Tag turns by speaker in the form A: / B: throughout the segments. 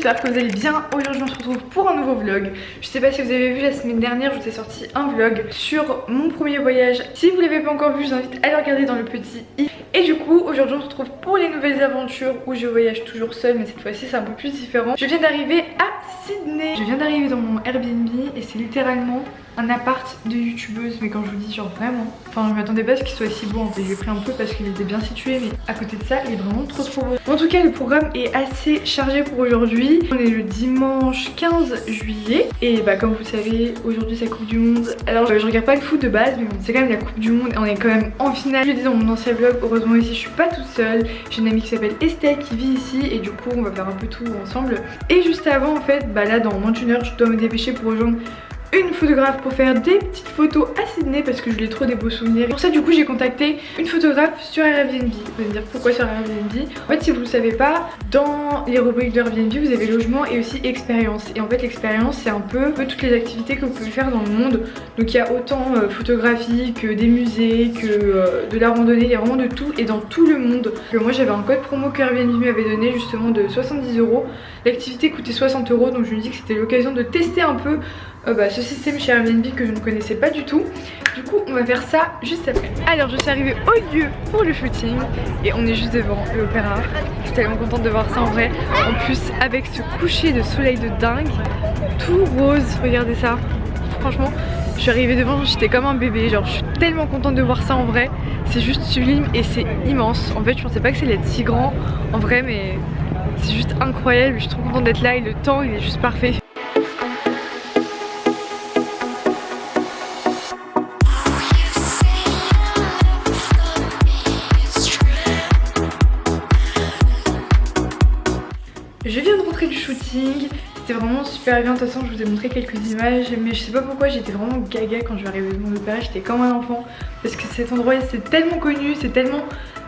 A: j'espère que vous allez bien. Aujourd'hui on se retrouve pour un nouveau vlog. Je sais pas si vous avez vu la semaine dernière, je vous ai sorti un vlog sur mon premier voyage. Si vous l'avez pas encore vu, je vous invite à le regarder dans le petit i. Et du coup aujourd'hui on se retrouve pour les nouvelles aventures où je voyage toujours seule, mais cette fois-ci c'est un peu plus différent. Je viens d'arriver à Sydney. Je viens d'arriver dans mon Airbnb et c'est littéralement un appart de youtubeuse, mais quand je vous dis genre vraiment, enfin je m'attendais pas à ce qu'il soit si beau en fait. Je l'ai pris un peu parce qu'il était bien situé, mais à côté de ça il est vraiment trop beau. En tout cas le programme est assez chargé pour aujourd'hui. On est le dimanche 15 juillet et bah comme vous le savez aujourd'hui c'est la Coupe du Monde. Alors je regarde pas le foot de base, mais bon, c'est quand même la Coupe du Monde et on est quand même en finale. Je l'ai dit dans mon ancien vlog, heureusement ici je suis pas toute seule. J'ai une amie qui s'appelle Estelle qui vit ici et du coup on va faire un peu tout ensemble. Et juste avant en fait, bah là dans moins d'une heure je dois me dépêcher pour rejoindre une photographe pour faire des petites photos à Sydney parce que je l'ai trop des beaux souvenirs. Pour ça du coup j'ai contacté une photographe sur Airbnb. Vous allez me dire pourquoi sur Airbnb. En fait si vous le savez pas, dans les rubriques d'Airbnb vous avez logement et aussi expérience. Et en fait l'expérience c'est un peu toutes les activités que vous pouvez faire dans le monde. Donc il y a autant photographie que des musées, que de la randonnée, il y a vraiment de tout et dans tout le monde. Moi j'avais un code promo que Airbnb m'avait donné justement de 70 €. L'activité coûtait 60 € donc je me dis que c'était l'occasion de tester un peu ce système chez Airbnb que je ne connaissais pas du tout. Du coup on va faire ça juste après. Alors je suis arrivée au lieu pour le shooting et on est juste devant l'opéra. Je suis tellement contente de voir ça en vrai. En plus avec ce coucher de soleil de dingue, tout rose, regardez ça. Franchement je suis arrivée devant, j'étais comme un bébé, genre je suis tellement contente de voir ça en vrai. C'est juste sublime et c'est immense. En fait je pensais pas que ça allait être si grand en vrai, mais c'est juste incroyable. Je suis trop contente d'être là et le temps il est juste parfait. Je viens de rentrer du shooting, c'était vraiment super bien. De toute façon je vous ai montré quelques images, mais je sais pas pourquoi j'étais vraiment gaga quand je suis arrivée devant l'opéra. J'étais comme un enfant parce que cet endroit c'est tellement connu, c'est tellement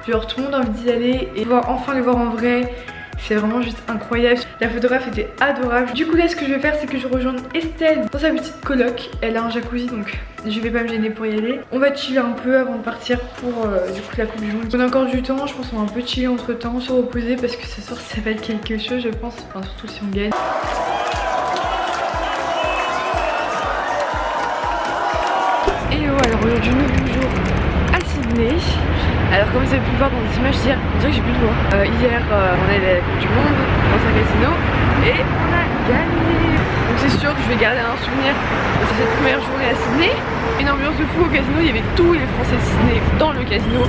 A: genre tout le monde a envie d'y aller et enfin le voir en vrai. C'est vraiment juste incroyable. La photographe était adorable. Du coup là ce que je vais faire c'est que je rejoins Estelle dans sa petite coloc. Elle a un jacuzzi donc je vais pas me gêner pour y aller. On va chiller un peu avant de partir pour du coup la Coupe du Monde. On a encore du temps, je pense qu'on va un peu chiller entre temps, se reposer parce que ce soir ça va être quelque chose je pense. Enfin surtout si on gagne. Hello, alors aujourd'hui nouveau jour à Sydney. Alors comme vous avez pu le voir dans les images hier, on dirait que j'ai plus de voix. Hier on est à la Coupe du Monde dans un casino et on a gagné. Donc c'est sûr que je vais garder un souvenir de cette première journée à Sydney. Une ambiance de fou au casino, il y avait tous les Français de Sydney dans le casino.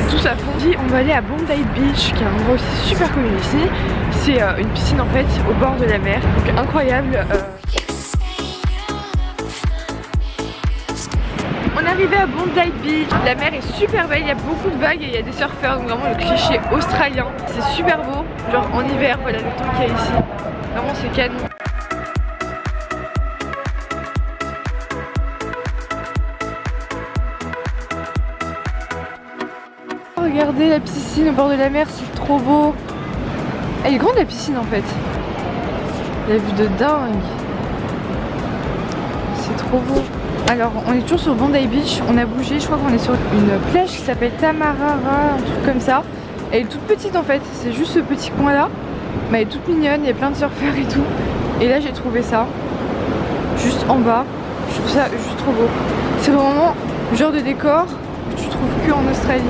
A: Tout ça fondit. On va aller à Bondi Beach qui est un endroit aussi super connu ici. C'est une piscine en fait au bord de la mer. Donc incroyable. On est arrivé à Bondi Beach, la mer est super belle, il y a beaucoup de vagues et il y a des surfeurs, donc vraiment le cliché australien. C'est super beau, genre en hiver, voilà le temps qu'il y a ici, vraiment c'est canon. Regardez la piscine au bord de la mer, c'est trop beau. Elle est grande la piscine en fait, la vue de dingue, c'est trop beau. Alors on est toujours sur Bondi Beach, on a bougé, je crois qu'on est sur une plage qui s'appelle Tamarara, un truc comme ça. Elle est toute petite en fait, c'est juste ce petit coin là, mais elle est toute mignonne, il y a plein de surfeurs et tout. Et là j'ai trouvé ça, juste en bas, je trouve ça juste trop beau. C'est vraiment le genre de décor que tu trouves que en Australie.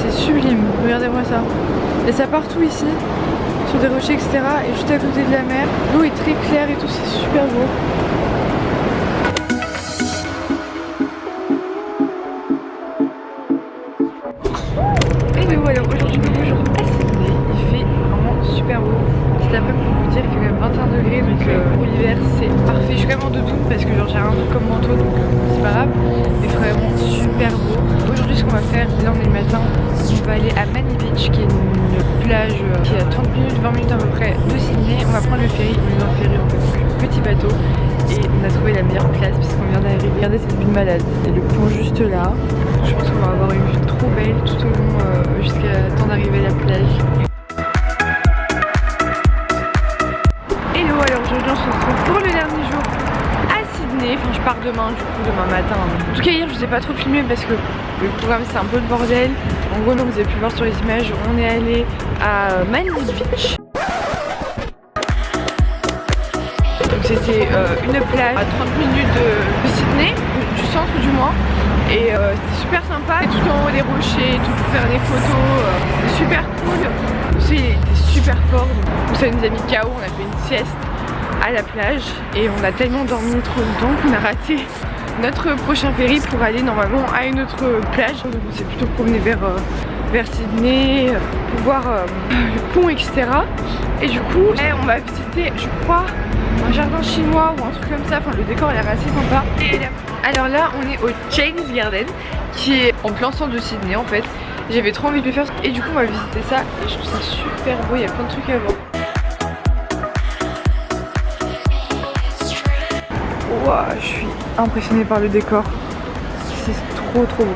A: C'est sublime, regardez-moi ça. Il y a ça partout ici, sur des rochers etc. Et juste à côté de la mer, l'eau est très claire et tout, c'est super beau. Alors aujourd'hui nouveau jour à Sydney, il fait vraiment super beau. Cet après-midi pour vous dire qu'il fait quand même 21 degrés donc pour l'hiver c'est parfait. Je suis quand même en doudoune parce que genre j'ai un truc comme manteau donc c'est pas grave. Mais vraiment super beau. Aujourd'hui ce qu'on va faire, là on est le matin, on va aller à Manny Beach qui est une plage qui est à 30 minutes, 20 minutes à peu près de Sydney. On va prendre le ferry, on est dans le ferry en fait, donc petit bateau. Et on a trouvé la meilleure place puisqu'on vient d'arriver. Regardez cette vue de malade, il y a le pont juste là. Je pense qu'on va avoir une vue trop belle tout au long jusqu'à temps d'arriver à la plage. Hello, alors aujourd'hui on se retrouve pour le dernier jour à Sydney. Enfin je pars demain, du coup demain matin. En tout cas hier je vous ai pas trop filmé parce que le programme c'est un peu le bordel. En gros, vous avez pu voir sur les images, on est allé à Manny Beach. c'était une plage à 30 minutes de Sydney, du centre du moins. Et c'était super sympa, et tout en haut des rochers, tout pour faire des photos, c'était super cool. Il était super fort, donc ça nous a mis KO, on a fait une sieste à la plage et on a tellement dormi trop longtemps qu'on a raté notre prochain ferry pour aller normalement à une autre plage. Donc on s'est plutôt promené vers Sydney pour voir le pont, etc. Et du coup on va visiter, je crois, un jardin chinois ou un truc comme ça. Enfin, le décor a l'air assez sympa. Et alors là on est au Chinese Garden qui est en plein centre de Sydney en fait. J'avais trop envie de le faire et du coup on va visiter ça et je trouve ça super beau, il y a plein de trucs à voir. Wow, je suis impressionnée par le décor, c'est trop beau.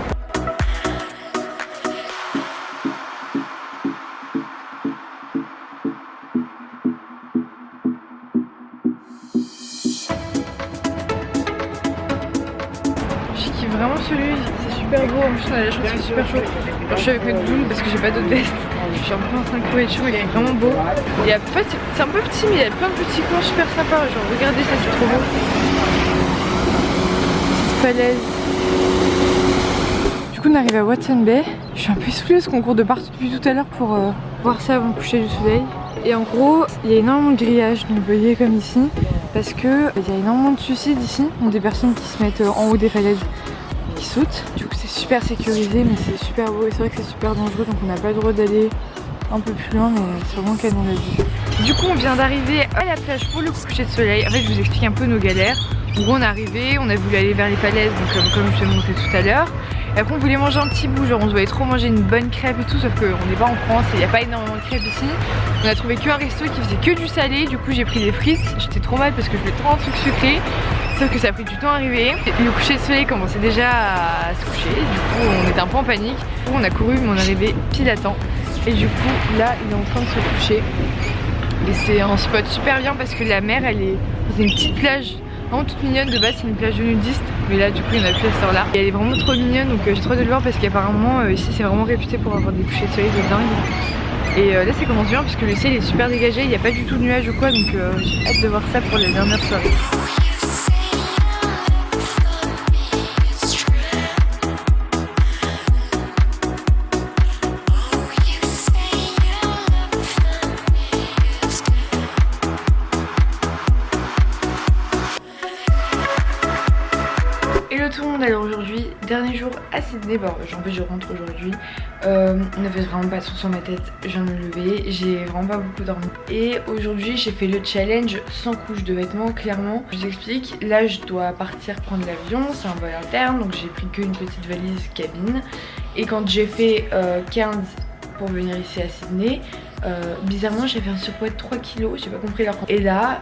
A: Vraiment celui, c'est super beau, en plus on a la chance, c'est super chaud. Alors, je suis avec mes doudounes parce que j'ai pas d'autres vestes. Je suis un peu en synchro et chaud, il est vraiment beau. Et en fait c'est un peu petit mais il y a plein de petits coins super sympas. Genre regardez ça, c'est trop beau. Petite falaise. Du coup on arrive à Watson Bay. Je suis un peu essoufflée parce qu'on court de partout depuis tout à l'heure pour voir ça avant le coucher du soleil. Et en gros il y a énormément de grillages, donc vous voyez comme ici. Parce que il y a énormément de suicides ici, donc des personnes qui se mettent en haut des falaises. Qui sautent. Du coup c'est super sécurisé mais c'est super beau et c'est vrai que c'est super dangereux donc on n'a pas le droit d'aller un peu plus loin mais c'est vraiment canon la vue. Du coup on vient d'arriver à la plage pour le coucher de soleil. En fait je vous explique un peu nos galères. En gros on est arrivé, on a voulu aller vers les falaises donc comme je vous ai montré tout à l'heure. Et après on voulait manger un petit bout, genre on se voyait trop manger une bonne crêpe et tout, sauf qu'on n'est pas en France et il n'y a pas énormément de crêpes ici. On a trouvé qu'un resto qui faisait que du salé, du coup j'ai pris des frites. J'étais trop mal parce que je voulais trop un truc sucré. Sauf que ça a pris du temps à arriver. Le coucher de soleil commençait déjà à se coucher. Du coup on était un peu en panique. Du coup on a couru mais on est arrivé pile à temps. Et du coup là il est en train de se coucher. Et c'est un spot super bien parce que la mer c'est une petite plage vraiment toute mignonne. De base c'est une plage de nudistes. Mais là du coup il n'y en a plus à ce heure-là. Et elle est vraiment trop mignonne donc j'ai trop hâte de le voir parce qu'apparemment ici c'est vraiment réputé pour avoir des couchers de soleil de dingue. Et là ça commence bien parce que le ciel est super dégagé. Il n'y a pas du tout de nuages ou quoi donc j'ai hâte de voir ça pour la dernière soirée. Hello tout le monde, alors aujourd'hui, dernier jour à Sydney, bon en fait je rentre aujourd'hui, ne fait vraiment pas de son sur ma tête, je viens de me lever, j'ai vraiment pas beaucoup dormi. Et aujourd'hui j'ai fait le challenge sans couche de vêtements, clairement. Je vous explique, là je dois partir prendre l'avion, c'est un vol interne, donc j'ai pris qu'une petite valise cabine. Et quand j'ai fait 15 pour venir ici à Sydney, bizarrement j'avais un surpoids de 3 kg, j'ai pas compris leur. Et là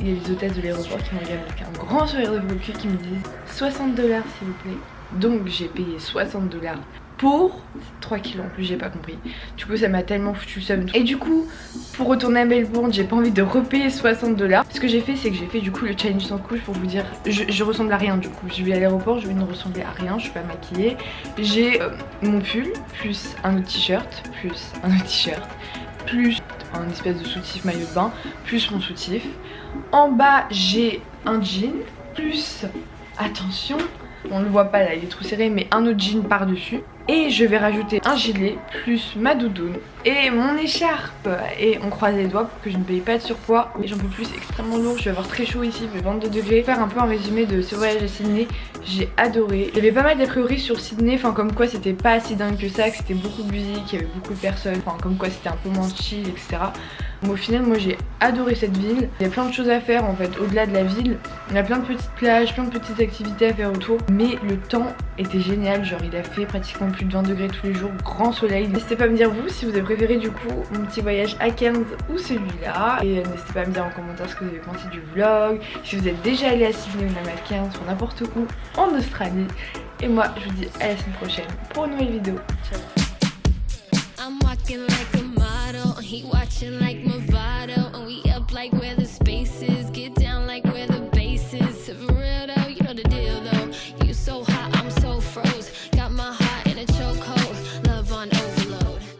A: il y a les hôtesses de l'aéroport qui me regardent avec un grand sourire de cul qui me disent 60 $ s'il vous plaît. Donc j'ai payé 60 $ pour 3 kg en plus, j'ai pas compris. Du coup ça m'a tellement foutu le seum. Et du coup pour retourner à Melbourne j'ai pas envie de repayer 60 $. Ce que j'ai fait c'est que j'ai fait du coup le challenge sans couche pour vous dire je ressemble à rien du coup. Je vais à l'aéroport, je vais ne ressembler à rien, je suis pas maquillée. J'ai mon pull plus un autre t-shirt, plus un autre t-shirt, plus un espèce de soutif maillot de bain, plus mon soutif. En bas j'ai un jean, plus, attention, on le voit pas là, il est trop serré, mais un autre jean par dessus. Et je vais rajouter un gilet, plus ma doudoune et mon écharpe. Et on croise les doigts pour que je ne paye pas de surpoids. Et j'en peux plus, c'est extrêmement lourd, je vais avoir très chaud ici, il fait 22 degrés. Faire un peu un résumé de ce voyage à Sydney, j'ai adoré. Il y avait pas mal d'a priori sur Sydney, enfin comme quoi c'était pas si dingue que ça, que c'était beaucoup de musique, qu'il y avait beaucoup de personnes, enfin comme quoi c'était un peu moins chill, etc. Mais au final moi j'ai adoré cette ville. Il y a plein de choses à faire en fait au-delà de la ville. Il y a plein de petites plages, plein de petites activités à faire autour. Mais le temps était génial, genre il a fait pratiquement plus de 20 degrés tous les jours, grand soleil. N'hésitez pas à me dire vous si vous avez préféré du coup mon petit voyage à Cairns ou celui-là. Et n'hésitez pas à me dire en commentaire ce que vous avez pensé du vlog, si vous êtes déjà allé à Sydney ou même à Cairns ou n'importe où en Australie. Et moi je vous dis à la semaine prochaine pour une nouvelle vidéo. Ciao.